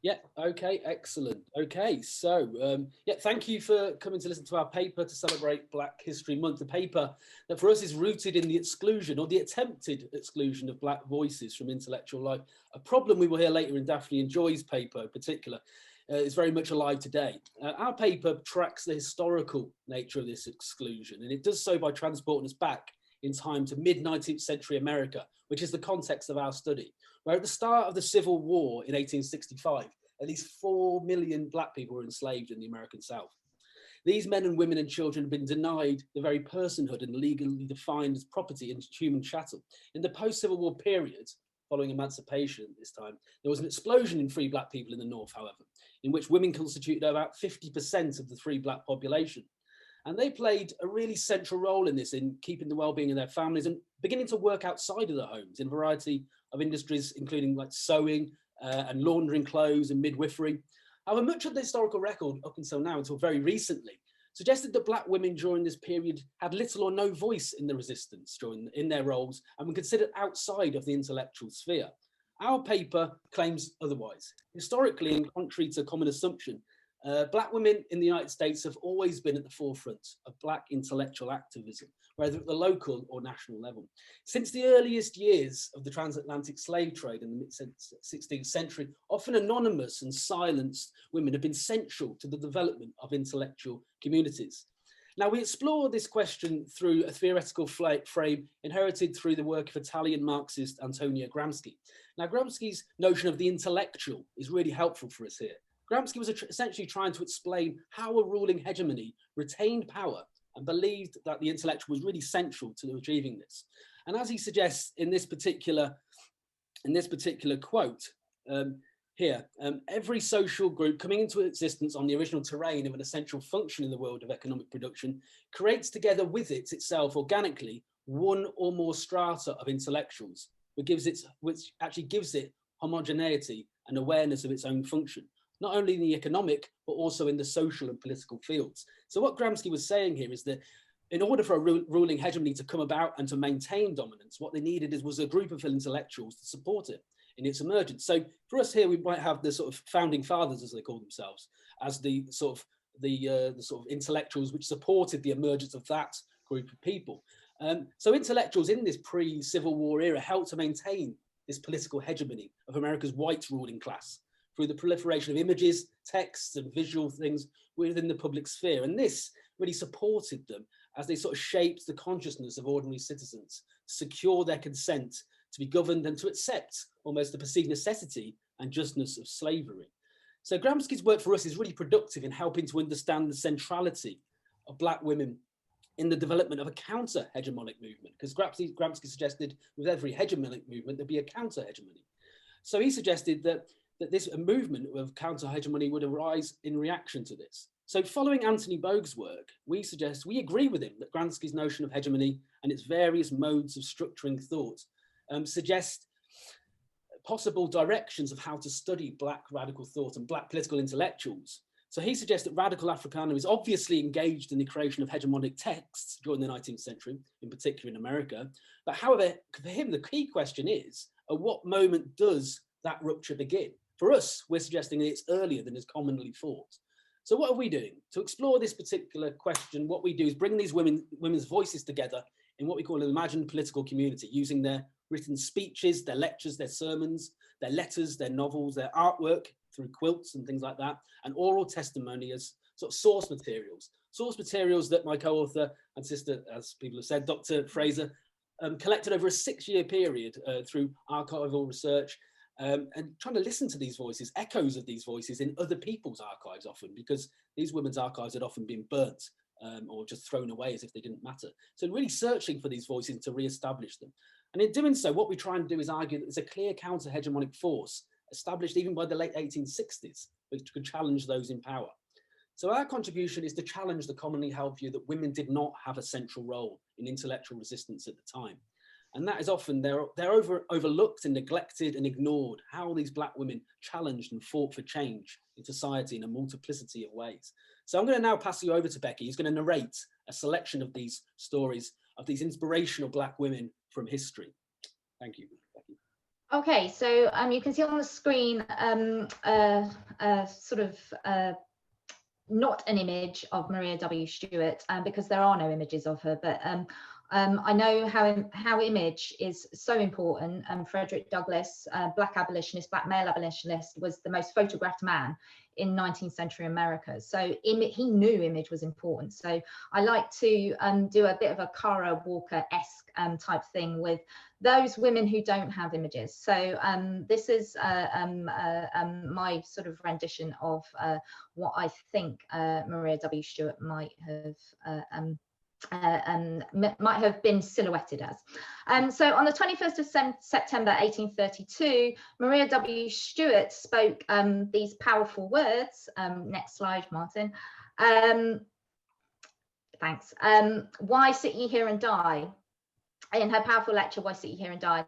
Yeah, okay, excellent. Okay, so yeah, thank you for coming to listen to our paper to celebrate Black History Month, a paper that for us is rooted in the exclusion or the attempted exclusion of Black voices from intellectual life. A problem we will hear later in Daphne and Joy's paper in particular is very much alive today. Our paper tracks the historical nature of this exclusion, and it does so by transporting us back in time to mid-19th century America, which is the context of our study, where at the start of the Civil War in 1865, at least 4 million Black people were enslaved in the American South. These men and women and children have been denied the very personhood and legally defined as property and human chattel. In the post-Civil War period, following emancipation at this time, there was an explosion in free Black people in the North, however, in which women constituted about 50% of the free Black population. And they played a really central role in this, in keeping the well-being of their families and beginning to work outside of their homes in a variety of industries, including like sewing and laundering clothes and midwifery. However, much of the historical record up until now, until very recently, suggested that Black women during this period had little or no voice in the resistance in their roles and were considered outside of the intellectual sphere. Our paper claims otherwise. Historically, and contrary to common assumption, Black women in the United States have always been at the forefront of Black intellectual activism, whether at the local or national level. Since the earliest years of the transatlantic slave trade in the mid-16th century, often anonymous and silenced women have been central to the development of intellectual communities. Now, we explore this question through a theoretical frame inherited through the work of Italian Marxist Antonio Gramsci. Now, Gramsci's notion of the intellectual is really helpful for us here. Gramsci was essentially trying to explain how a ruling hegemony retained power and believed that the intellectual was really central to achieving this. And as he suggests in this particular quote here, every social group coming into existence on the original terrain of an essential function in the world of economic production creates together with it itself organically one or more strata of intellectuals, which actually gives it homogeneity and awareness of its own function, not only in the economic, but also in the social and political fields. So what Gramsci was saying here is that in order for a ruling hegemony to come about and to maintain dominance, what they needed was a group of intellectuals to support it in its emergence. So for us here, we might have the sort of founding fathers, as they call themselves, as the sort of intellectuals which supported the emergence of that group of people. So intellectuals in this pre-Civil War era helped to maintain this political hegemony of America's white ruling class through the proliferation of images, texts, and visual things within the public sphere. And this really supported them as they sort of shaped the consciousness of ordinary citizens, secure their consent to be governed and to accept almost the perceived necessity and justness of slavery. So Gramsci's work for us is really productive in helping to understand the centrality of Black women in the development of a counter-hegemonic movement, because Gramsci suggested with every hegemonic movement, there'd be a counter-hegemony. So he suggested that this movement of counter-hegemony would arise in reaction to this. So following Anthony Bogue's work, we agree with him that Gramsci's notion of hegemony and its various modes of structuring thought suggest possible directions of how to study Black radical thought and Black political intellectuals. So he suggests that radical Africana is obviously engaged in the creation of hegemonic texts during the 19th century, in particular in America. But however, for him, the key question is, at what moment does that rupture begin? For us, we're suggesting that it's earlier than is commonly thought. So what are we doing? To explore this particular question, what we do is bring these women's voices together in what we call an imagined political community, using their written speeches, their lectures, their sermons, their letters, their novels, their artwork through quilts and things like that, and oral testimony as sort of source materials that my co-author and sister, as people have said, Dr. Fraser, collected over a 6-year period through archival research, and trying to listen to these voices, echoes of these voices in other people's archives often, because these women's archives had often been burnt or just thrown away as if they didn't matter. So really searching for these voices to re-establish them. And in doing so, what we try and do is argue that there's a clear counter-hegemonic force established even by the late 1860s, which could challenge those in power. So our contribution is to challenge the commonly held view that women did not have a central role in intellectual resistance at the time. And that is often, they're overlooked and neglected and ignored, how these Black women challenged and fought for change in society in a multiplicity of ways. So I'm going to now pass you over to Becky, who's going to narrate a selection of these stories of these inspirational Black women from history. Thank you, Becky. Okay, so you can see on the screen not an image of Maria W. Stewart, because there are no images of her, but I know how image is so important. Frederick Douglass, black abolitionist, black male abolitionist, was the most photographed man in 19th century America. So he knew image was important. So I like to do a bit of a Cara Walker-esque type thing with those women who don't have images. So this is my sort of rendition of what I think Maria W. Stewart might have been silhouetted as. So on the 21st of September 1832, Maria W. Stewart spoke these powerful words. Next slide, Martin. Thanks. Why sit ye here and die? In her powerful lecture, Why Sit You Here and Die?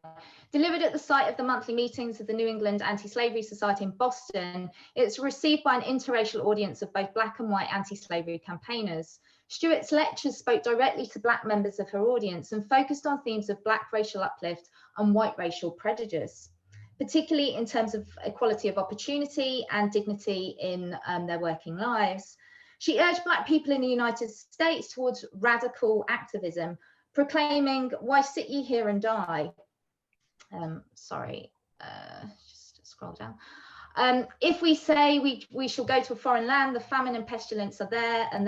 Delivered at the site of the monthly meetings of the New England Anti-Slavery Society in Boston, it's received by an interracial audience of both black and white anti-slavery campaigners. Stewart's lectures spoke directly to black members of her audience and focused on themes of black racial uplift and white racial prejudice, particularly in terms of equality of opportunity and dignity in their working lives. She urged black people in the United States towards radical activism, proclaiming, why sit ye here and die? Just scroll down. If we say we shall go to a foreign land, the famine and pestilence are there, and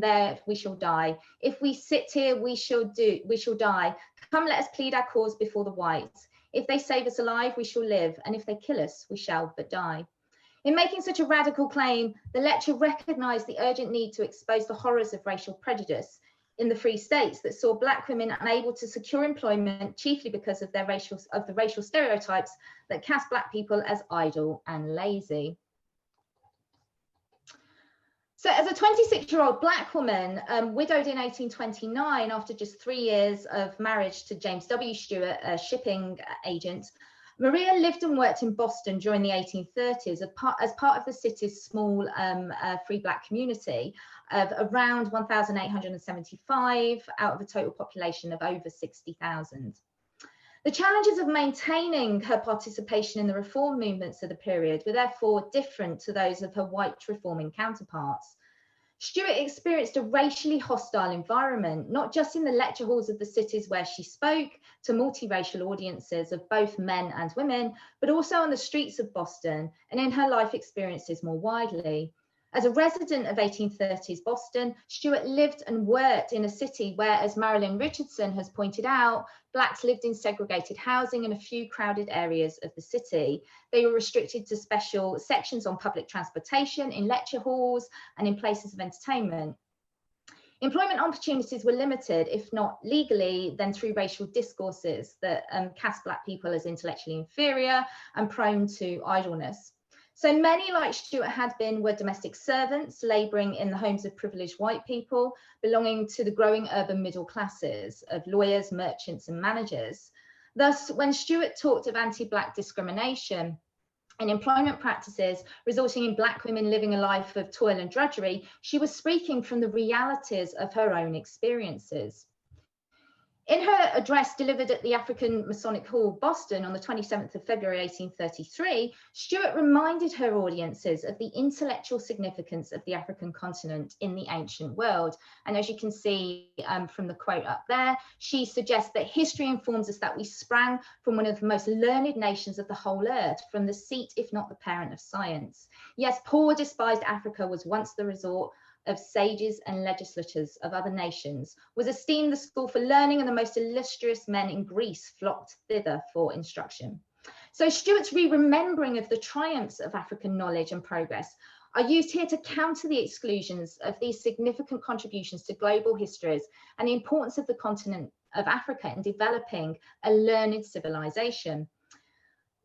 there we shall die. If we sit here, we shall die. Come, let us plead our cause before the whites. If they save us alive, we shall live, and if they kill us, we shall but die. In making such a radical claim, the lecture recognized the urgent need to expose the horrors of racial prejudice in the Free States that saw black women unable to secure employment, chiefly because of the racial stereotypes that cast black people as idle and lazy. So as a 26-year-old black woman, widowed in 1829 after just 3 years of marriage to James W. Stewart, a shipping agent, Maria lived and worked in Boston during the 1830s as part of the city's small free black community of around 1,875 out of a total population of over 60,000. The challenges of maintaining her participation in the reform movements of the period were therefore different to those of her white reforming counterparts. Stewart experienced a racially hostile environment, not just in the lecture halls of the cities where she spoke to multiracial audiences of both men and women, but also on the streets of Boston and in her life experiences more widely. As a resident of 1830s Boston, Stewart lived and worked in a city where, as Marilyn Richardson has pointed out, blacks lived in segregated housing in a few crowded areas of the city. They were restricted to special sections on public transportation, in lecture halls, and in places of entertainment. Employment opportunities were limited, if not legally, then through racial discourses that cast black people as intellectually inferior and prone to idleness. So many, like Stewart had been, were domestic servants labouring in the homes of privileged white people, belonging to the growing urban middle classes of lawyers, merchants and managers. Thus, when Stewart talked of anti-black discrimination and employment practices resulting in black women living a life of toil and drudgery, she was speaking from the realities of her own experiences. In her address delivered at the African Masonic Hall, Boston, on the 27th of February, 1833, Stewart reminded her audiences of the intellectual significance of the African continent in the ancient world. And as you can see from the quote up there, she suggests that history informs us that we sprang from one of the most learned nations of the whole earth, from the seat, if not the parent of science. Yes, poor, despised Africa was once the resort of sages and legislators of other nations, was esteemed the school for learning, and the most illustrious men in Greece flocked thither for instruction. So Stewart's re-remembering of the triumphs of African knowledge and progress are used here to counter the exclusions of these significant contributions to global histories and the importance of the continent of Africa in developing a learned civilization.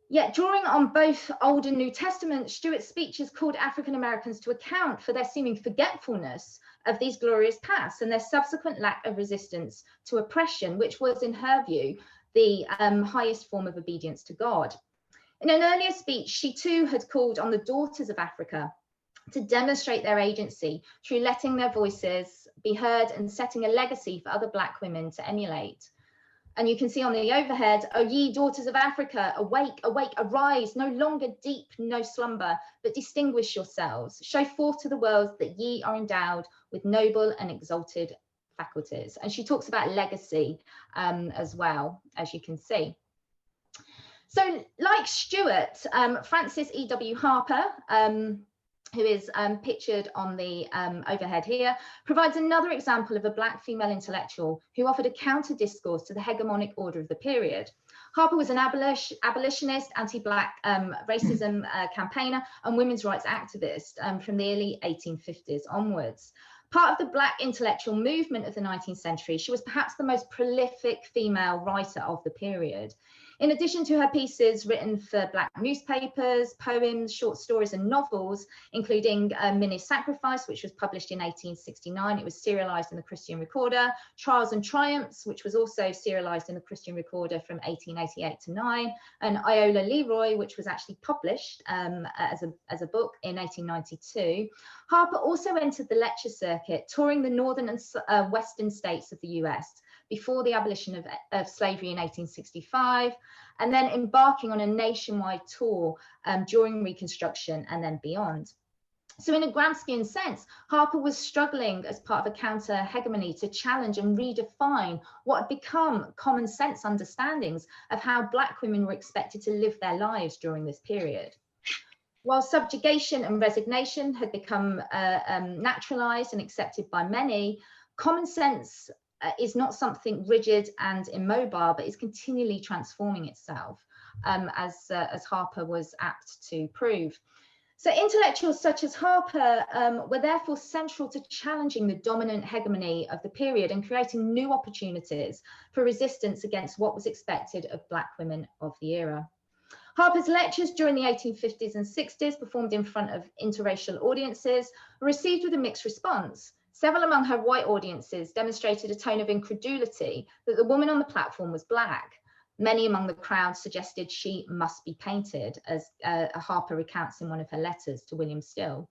Yet, drawing on both Old and New Testament, Stewart's speeches called African Americans to account for their seeming forgetfulness of these glorious pasts and their subsequent lack of resistance to oppression, which was, in her view, the highest form of obedience to God. In an earlier speech, she too had called on the daughters of Africa to demonstrate their agency through letting their voices be heard and setting a legacy for other Black women to emulate. And you can see on the overhead, "O ye daughters of Africa, awake, awake, arise, no longer deep, no slumber, but distinguish yourselves. Show forth to the world that ye are endowed with noble and exalted faculties." And she talks about legacy as well, as you can see. So like Stuart, Frances E.W. Harper, who is pictured on the overhead here, provides another example of a Black female intellectual who offered a counter discourse to the hegemonic order of the period. Harper was an abolitionist, anti-Black racism campaigner and women's rights activist from the early 1850s onwards. Part of the Black intellectual movement of the 19th century, she was perhaps the most prolific female writer of the period. In addition to her pieces written for Black newspapers, poems, short stories and novels, including Minnie's Sacrifice, which was published in 1869, it was serialized in the Christian Recorder, Trials and Triumphs, which was also serialized in the Christian Recorder from 1888 to 9, and Iola Leroy, which was actually published as a book in 1892. Harper also entered the lecture circuit, touring the northern and western states of the US, before the abolition of slavery in 1865, and then embarking on a nationwide tour during Reconstruction and then beyond. So in a Gramscian sense, Harper was struggling as part of a counter-hegemony to challenge and redefine what had become common sense understandings of how Black women were expected to live their lives during this period. While subjugation and resignation had become naturalized and accepted by many, common sense is not something rigid and immobile, but is continually transforming itself, as Harper was apt to prove. So intellectuals such as Harper were therefore central to challenging the dominant hegemony of the period and creating new opportunities for resistance against what was expected of Black women of the era. Harper's lectures during the 1850s and 60s, performed in front of interracial audiences, were received with a mixed response. Several among her white audiences demonstrated a tone of incredulity that the woman on the platform was Black. Many among the crowd suggested she must be painted, as Harper recounts in one of her letters to William Still.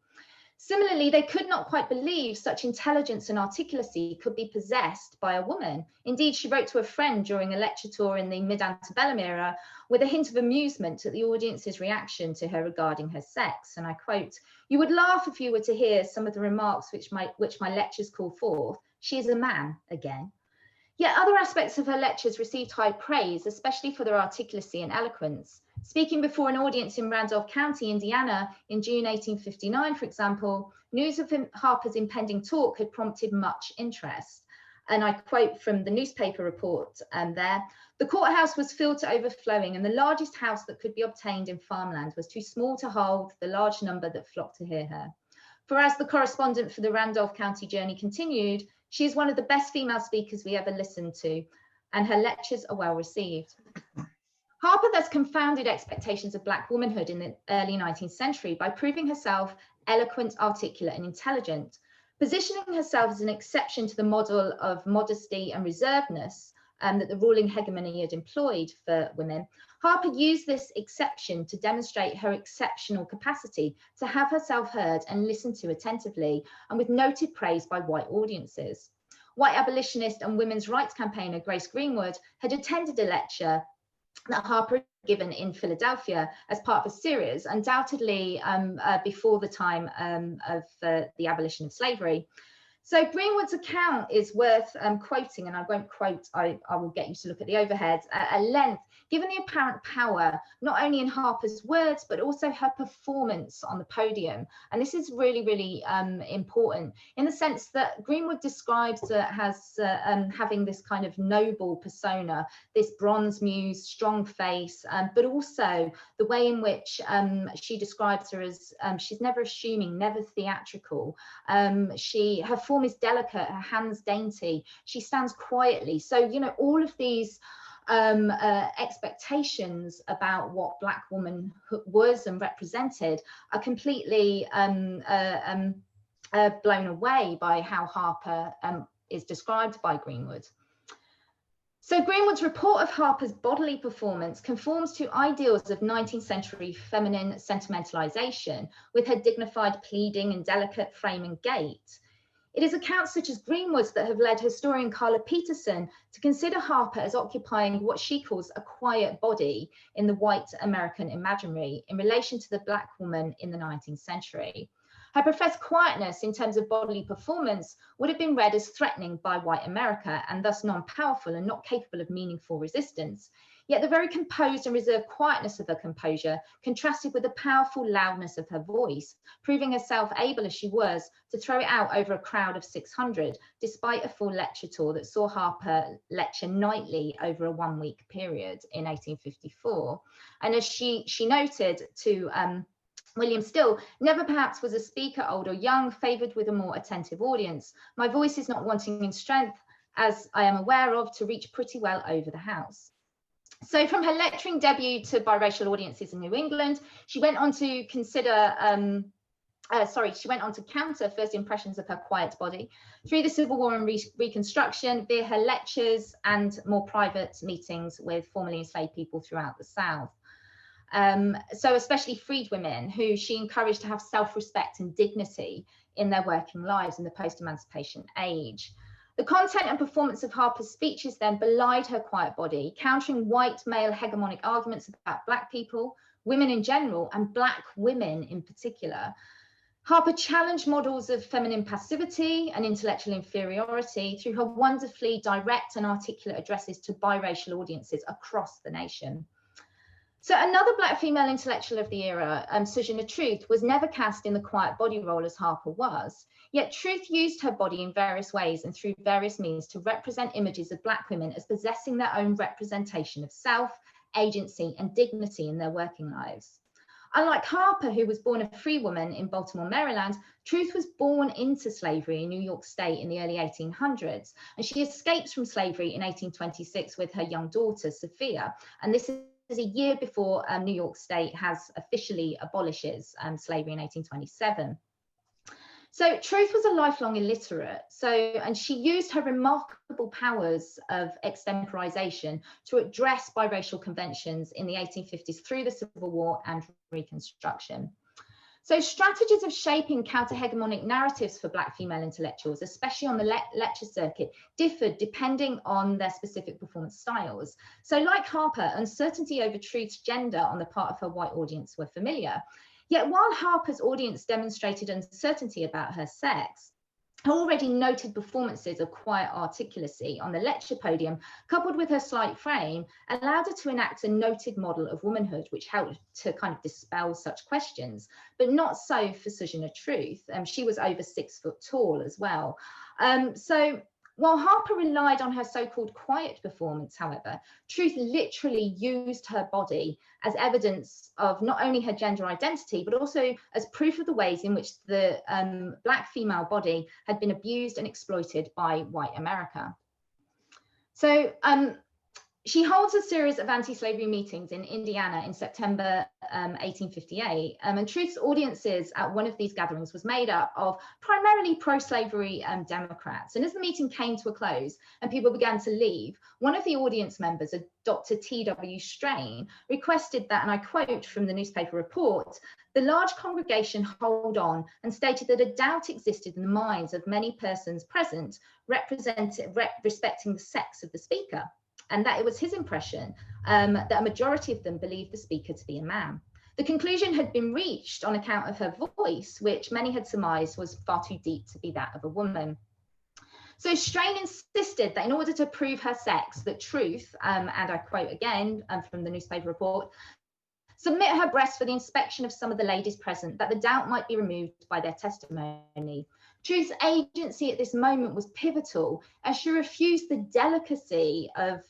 Similarly, they could not quite believe such intelligence and articulacy could be possessed by a woman. Indeed, she wrote to a friend during a lecture tour in the mid-antebellum era with a hint of amusement at the audience's reaction to her regarding her sex. And I quote, "You would laugh if you were to hear some of the remarks which my lectures call forth. She is a man again." Yet other aspects of her lectures received high praise, especially for their articulacy and eloquence. Speaking before an audience in Randolph County, Indiana, in June 1859, for example, news of Harper's impending talk had prompted much interest. And I quote from the newspaper report there, "The courthouse was filled to overflowing, and the largest house that could be obtained in farmland was too small to hold the large number that flocked to hear her. For as the correspondent for the Randolph County Journey continued, she is one of the best female speakers we ever listened to, and her lectures are well received." Harper thus confounded expectations of Black womanhood in the early 19th century by proving herself eloquent, articulate, and intelligent. Positioning herself as an exception to the model of modesty and reservedness that the ruling hegemony had employed for women, Harper used this exception to demonstrate her exceptional capacity to have herself heard and listened to attentively, and with noted praise by white audiences. White abolitionist and women's rights campaigner Grace Greenwood had attended a lecture that Harper had given in Philadelphia as part of a series, undoubtedly before the time of the abolition of slavery. So Greenwood's account is worth quoting, and I won't quote, I will get you to look at the overhead at length, given the apparent power, not only in Harper's words, but also her performance on the podium. And this is really, really important in the sense that Greenwood describes her as having this kind of noble persona, this bronze muse, strong face, but also the way in which she describes her as she's never assuming, never theatrical. Her form is delicate, her hands dainty, she stands quietly. So, you know, all of these expectations about what Black woman was and represented are completely blown away by how Harper is described by Greenwood. So Greenwood's report of Harper's bodily performance conforms to ideals of 19th century feminine sentimentalization, with her dignified pleading and delicate frame and gait. It is accounts such as Greenwood's that have led historian Carla Peterson to consider Harper as occupying what she calls a quiet body in the white American imaginary in relation to the Black woman in the 19th century. Her professed quietness in terms of bodily performance would have been read as threatening by white America and thus non-powerful and not capable of meaningful resistance. Yet the very composed and reserved quietness of her composure contrasted with the powerful loudness of her voice, proving herself able as she was to throw it out over a crowd of 600, despite a full lecture tour that saw Harper lecture nightly over a one-week period in 1854. And as she noted to William Still, never perhaps was a speaker, old or young, favoured with a more attentive audience. My voice is not wanting in strength, as I am aware of, to reach pretty well over the house. So from her lecturing debut to biracial audiences in New England, she went on to counter first impressions of her quiet body through the Civil War and Reconstruction via her lectures and more private meetings with formerly enslaved people throughout the South. So especially freed women who she encouraged to have self-respect and dignity in their working lives in the post-emancipation age. The content and performance of Harper's speeches then belied her quiet body, countering white male hegemonic arguments about Black people, women in general, and Black women in particular. Harper challenged models of feminine passivity and intellectual inferiority through her wonderfully direct and articulate addresses to biracial audiences across the nation. So another Black female intellectual of the era, Sojourner Truth, was never cast in the quiet body role as Harper was. Yet Truth used her body in various ways and through various means to represent images of Black women as possessing their own representation of self, agency, and dignity in their working lives. Unlike Harper, who was born a free woman in Baltimore, Maryland, Truth was born into slavery in New York State in the early 1800s, and she escapes from slavery in 1826 with her young daughter, Sophia, and this is a year before New York State has officially abolishes slavery in 1827. So Truth was a lifelong illiterate, and she used her remarkable powers of extemporization to address biracial conventions in the 1850s through the Civil War and Reconstruction. So strategies of shaping counter-hegemonic narratives for Black female intellectuals, especially on the lecture circuit, differed depending on their specific performance styles. So like Harper, uncertainty over Truth's gender on the part of her white audience were familiar. Yet while Harper's audience demonstrated uncertainty about her sex, her already noted performances of quiet articulacy on the lecture podium, coupled with her slight frame, allowed her to enact a noted model of womanhood, which helped to kind of dispel such questions, but not so for Sojourner Truth. She was over 6 foot tall as well. So while Harper relied on her so-called quiet performance, however, Truth literally used her body as evidence of not only her gender identity, but also as proof of the ways in which the Black female body had been abused and exploited by white America. So she holds a series of anti-slavery meetings in Indiana in September 1858, and Truth's audiences at one of these gatherings was made up of primarily pro-slavery Democrats. And as the meeting came to a close and people began to leave, one of the audience members, Dr. T.W. Strain, requested that, and I quote from the newspaper report, the large congregation hold on, and stated that a doubt existed in the minds of many persons present respecting the sex of the speaker, and that it was his impression that a majority of them believed the speaker to be a man. The conclusion had been reached on account of her voice, which many had surmised was far too deep to be that of a woman. So Strain insisted that in order to prove her sex, that Truth, and I quote again from the newspaper report, submit her breast for the inspection of some of the ladies present, that the doubt might be removed by their testimony. Truth's agency at this moment was pivotal, as she refused the delicacy of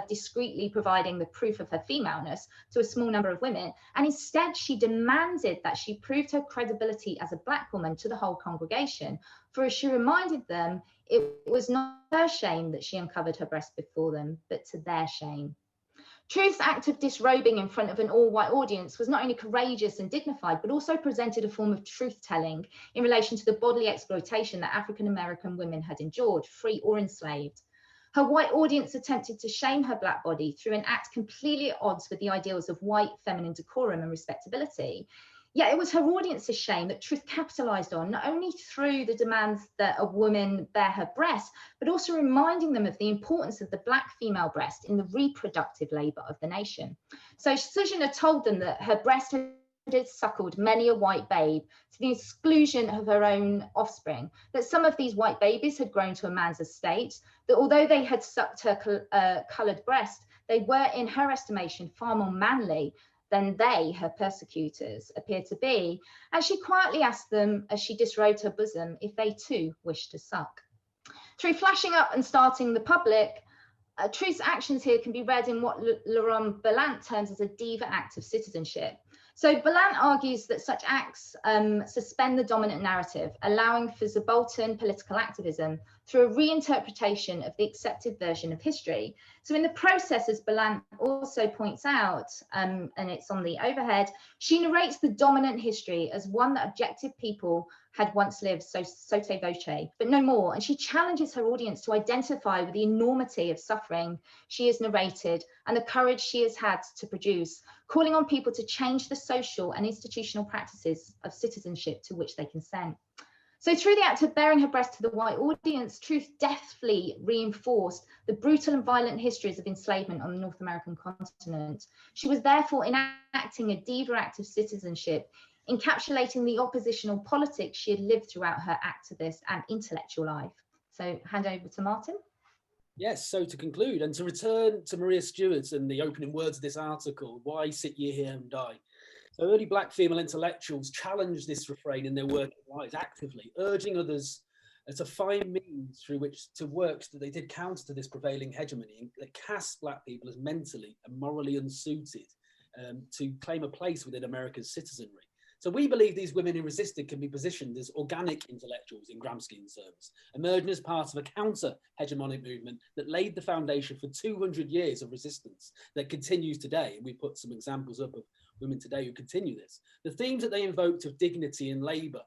discreetly providing the proof of her femaleness to a small number of women, and instead she demanded that she proved her credibility as a Black woman to the whole congregation, for as she reminded them, it was not her shame that she uncovered her breast before them, but to their shame. Truth's act of disrobing in front of an all-white audience was not only courageous and dignified, but also presented a form of truth-telling in relation to the bodily exploitation that African-American women had endured, free or enslaved. Her white audience attempted to shame her Black body through an act completely at odds with the ideals of white feminine decorum and respectability. Yet it was her audience's shame that Truth capitalised on, not only through the demands that a woman bear her breast, but also reminding them of the importance of the Black female breast in the reproductive labour of the nation. So Susanna told them that her breast had suckled many a white babe to the exclusion of her own offspring, that some of these white babies had grown to a man's estate, that although they had sucked her coloured breast, they were, in her estimation, far more manly than they, her persecutors, appeared to be, and she quietly asked them, as she disrobed her bosom, if they too wished to suck. Through flashing up and starting the public, Truth's actions here can be read in what Laurent Ballant terms as a diva act of citizenship. So Ballant argues that such acts suspend the dominant narrative, allowing for subaltern political activism through a reinterpretation of the accepted version of history. So in the process, as Ballant also points out, and it's on the overhead, she narrates the dominant history as one that objective people had once lived, so sotto voce, but no more. And she challenges her audience to identify with the enormity of suffering she has narrated and the courage she has had to produce, calling on people to change the social and institutional practices of citizenship to which they consent. So through the act of bearing her breast to the white audience, Truth deftly reinforced the brutal and violent histories of enslavement on the North American continent. She was therefore enacting a diva act of citizenship, encapsulating the oppositional politics she had lived throughout her activist and intellectual life. So hand over to Martyn. Yes, so to conclude and to return to Maria Stewart and the opening words of this article, why sit ye here and die? So early Black female intellectuals challenged this refrain in their working lives actively, urging others to find means through which to work that they did counter to this prevailing hegemony that cast Black people as mentally and morally unsuited to claim a place within America's citizenry. So we believe these women who resisted can be positioned as organic intellectuals in Gramscian terms, emerging as part of a counter-hegemonic movement that laid the foundation for 200 years of resistance that continues today. And we put some examples up of women today who continue this. The themes that they invoked of dignity and labour,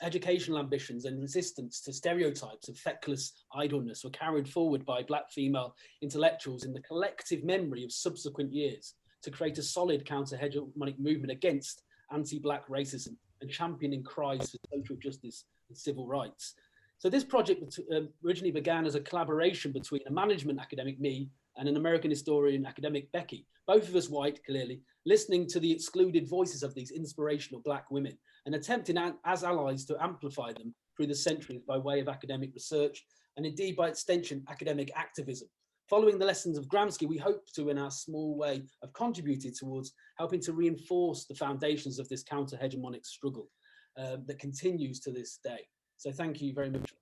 educational ambitions and resistance to stereotypes of feckless idleness were carried forward by Black female intellectuals in the collective memory of subsequent years to create a solid counter-hegemonic movement against anti-Black racism and championing cries for social justice and civil rights. So this project originally began as a collaboration between a management academic, me, and an American historian academic, Becky, both of us white, clearly, listening to the excluded voices of these inspirational Black women and attempting as allies to amplify them through the centuries by way of academic research and indeed by extension, academic activism. Following the lessons of Gramsci, we hope to, in our small way, have contributed towards helping to reinforce the foundations of this counter-hegemonic struggle that continues to this day. So thank you very much.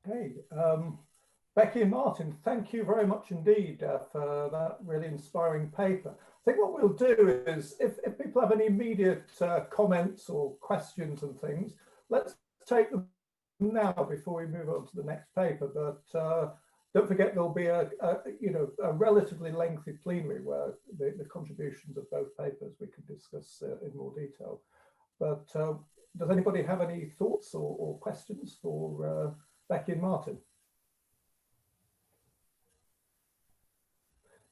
Okay, Becky and Martyn, thank you very much indeed for that really inspiring paper. I think what we'll do is, if people have any immediate comments or questions and things, let's take them now before we move on to the next paper. But don't forget there'll be a relatively lengthy plenary where the contributions of both papers we can discuss in more detail. But does anybody have any thoughts or questions for Becky and Martyn?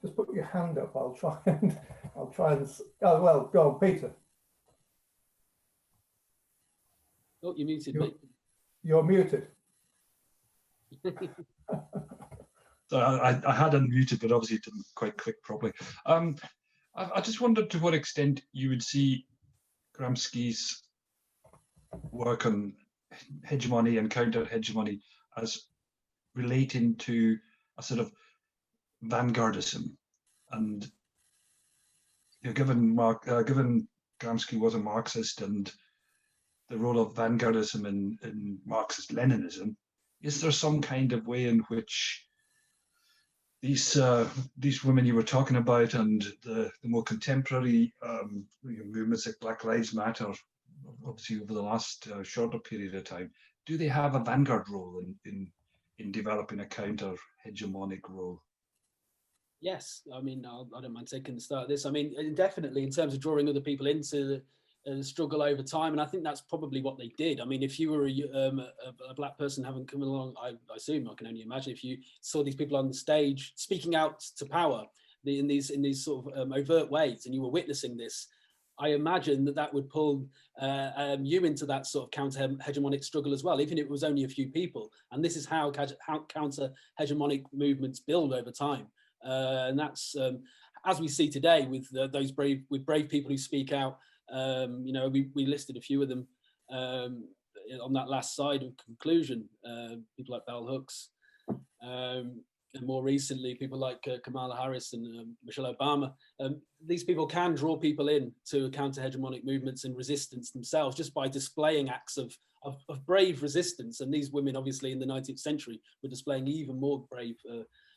Just put your hand up. I'll try and oh well, go on, Peter. Oh, you're muted, mate. You're muted. So I had unmuted, but obviously it didn't quite click properly. I just wondered to what extent you would see Gramsci's work on hegemony and counter-hegemony as relating to a sort of vanguardism, and given Gramsci was a Marxist and the role of vanguardism in Marxist-Leninism, is there some kind of way in which these women you were talking about and the more contemporary movements like Black Lives Matter, obviously over the last shorter period of time, do they have a vanguard role in developing a counter-hegemonic role? Yes, I mean, I don't mind taking the start of this. I mean, definitely in terms of drawing other people into the struggle over time, and I think that's probably what they did. I mean, if you were a Black person having come along, I assume, I can only imagine, if you saw these people on the stage speaking out to power, in these sort of overt ways, and you were witnessing this, I imagine that would pull you into that sort of counter-hegemonic struggle as well, even if it was only a few people. And this is how counter-hegemonic movements build over time. And that's, as we see today with those brave people who speak out. You know, we listed a few of them on that last side of conclusion. People like Bell Hooks, and more recently, people like Kamala Harris and Michelle Obama. These people can draw people in to counter-hegemonic movements and resistance themselves just by displaying acts of brave resistance. And these women, obviously, in the 19th century, were displaying even more brave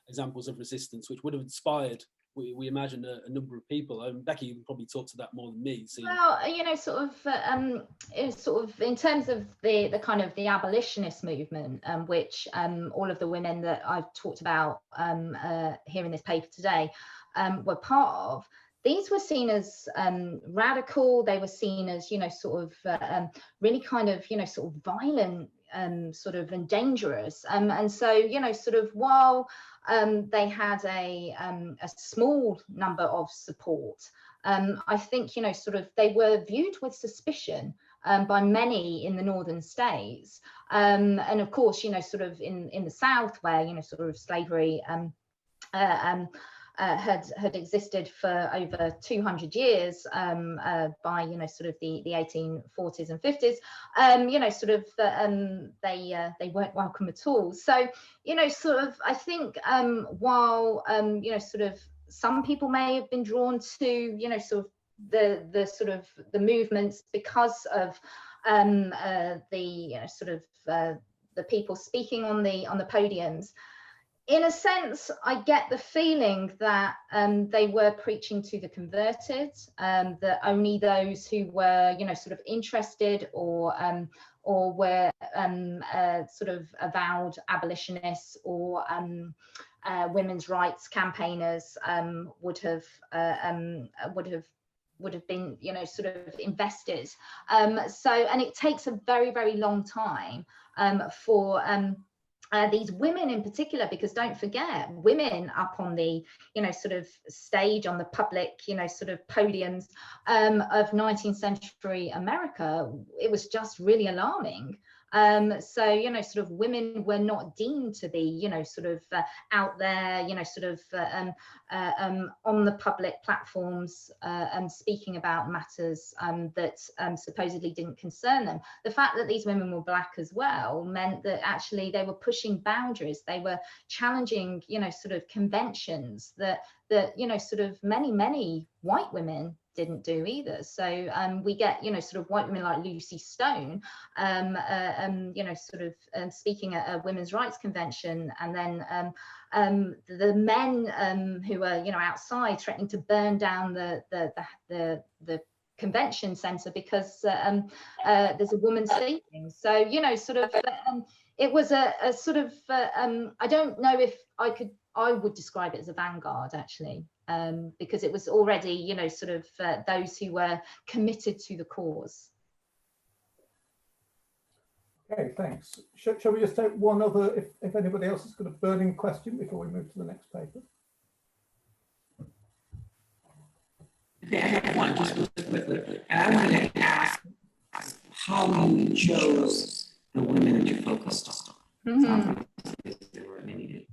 examples of resistance, which would have inspired, we imagine, a number of people. Becky, you can probably talk to that more than me. So, well, you know, sort of in terms of the kind of the abolitionist movement, which all of the women that I've talked about here in this paper today were part of. These were seen as radical. They were seen as, you know, sort of really kind of, you know, sort of violent, sort of, and dangerous. And so, you know, sort of, while they had a small number of support, I think, you know, sort of, they were viewed with suspicion by many in the northern states. And of course, you know, sort of in the South, where, you know, sort of slavery had existed for over 200 years by, you know, sort of the 1840s and 50s, you know, sort of they weren't welcome at all. So, you know, sort of, I think while, you know, sort of some people may have been drawn to, you know, sort of the sort of the movements because of the, you know, sort of the people speaking on the podiums. In a sense, I get the feeling that they were preaching to the converted, that only those who were, you know, sort of interested or were sort of avowed abolitionists or women's rights campaigners would have been, you know, sort of invested. So, and it takes a very, very long time for these women in particular, because don't forget, women up on the, you know, sort of stage, on the public, you know, sort of podiums of 19th century America, it was just really alarming. So, you know, sort of women were not deemed to be, you know, sort of out there, you know, sort of on the public platforms speaking about matters that supposedly didn't concern them. The fact that these women were Black as well meant that actually they were pushing boundaries. They were challenging, you know, sort of conventions that you know, sort of many white women didn't do either. So we get, you know, sort of white women like Lucy Stone, you know, sort of speaking at a women's rights convention, and then the men who are, you know, outside threatening to burn down the convention center because there's a woman speaking. So, you know, sort of it was a sort of I don't know if I would describe it as a vanguard, actually, because it was already, you know, sort of those who were committed to the cause. Okay, thanks. Shall we just take one other, if anybody else has got a burning question before we move to the next paper? Okay, I have one just really quickly. And I wanted to ask how you chose the women that you focused on. Mm-hmm. There were many.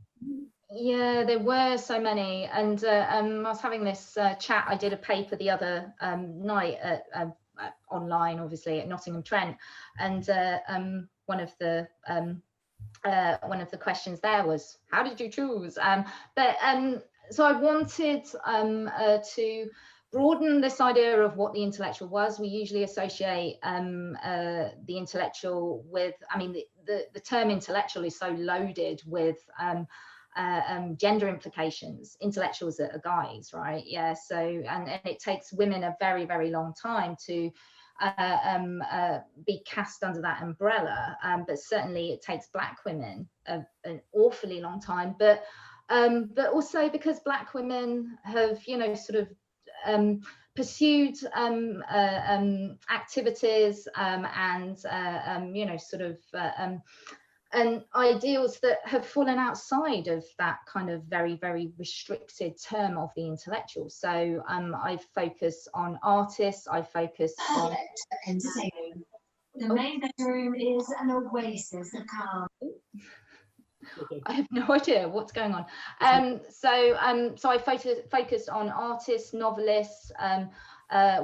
Yeah, there were so many, and I was having this chat. I did a paper the other night online, obviously, at Nottingham Trent, and one of the questions there was, "How did you choose?" So I wanted to broaden this idea of what the intellectual was. We usually associate the intellectual with, I mean, the term intellectual is so loaded with gender implications. Intellectuals are guys, right? Yeah. So, and it takes women a very, very long time to be cast under that umbrella. But certainly it takes Black women an awfully long time. But also because Black women have, you know, sort of pursued activities and you know, sort of and ideals that have fallen outside of that kind of very, very restricted term of the intellectual. So I focus on artists, I focus on entertaining. The main bedroom is an oasis of calm. I have no idea what's going on. So I focused on artists, novelists,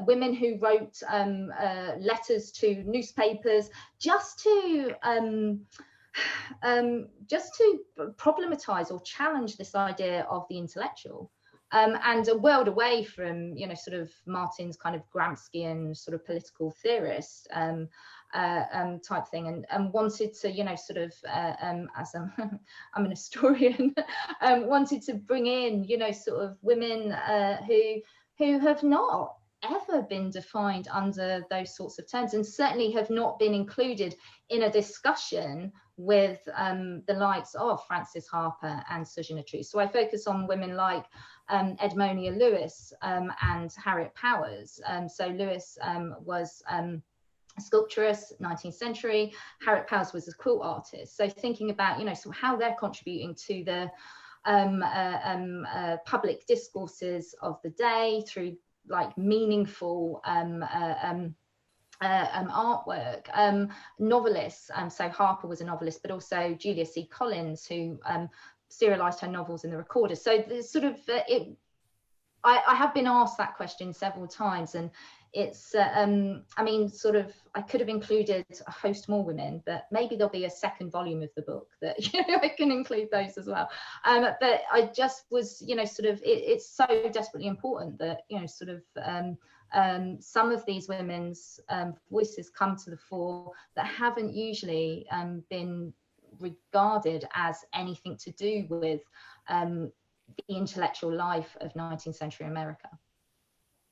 women who wrote letters to newspapers, just to problematize or challenge this idea of the intellectual, and a world away from, you know, sort of Martyn's kind of Gramscian sort of political theorist type thing, and wanted to, you know, sort of as I'm an historian, wanted to bring in, you know, sort of women who have not ever been defined under those sorts of terms, and certainly have not been included in a discussion with the likes of Frances Harper and Sojourner Truth. So I focus on women like Edmonia Lewis and Harriet Powers. So Lewis was a sculptress, 19th century. Harriet Powers was a quilt artist. So thinking about, you know, so how they're contributing to the public discourses of the day through like meaningful artwork. Novelists, so Harper was a novelist, but also Julia C. Collins, who serialized her novels in the Recorder. So there's sort of I have been asked that question several times, and it's I mean, sort of, I could have included a host more women, but maybe there'll be a second volume of the book that, you know, I can include those as well. But I just was, you know, sort of, it's so desperately important that, you know, sort of some of these women's voices come to the fore that haven't usually been regarded as anything to do with the intellectual life of 19th century America.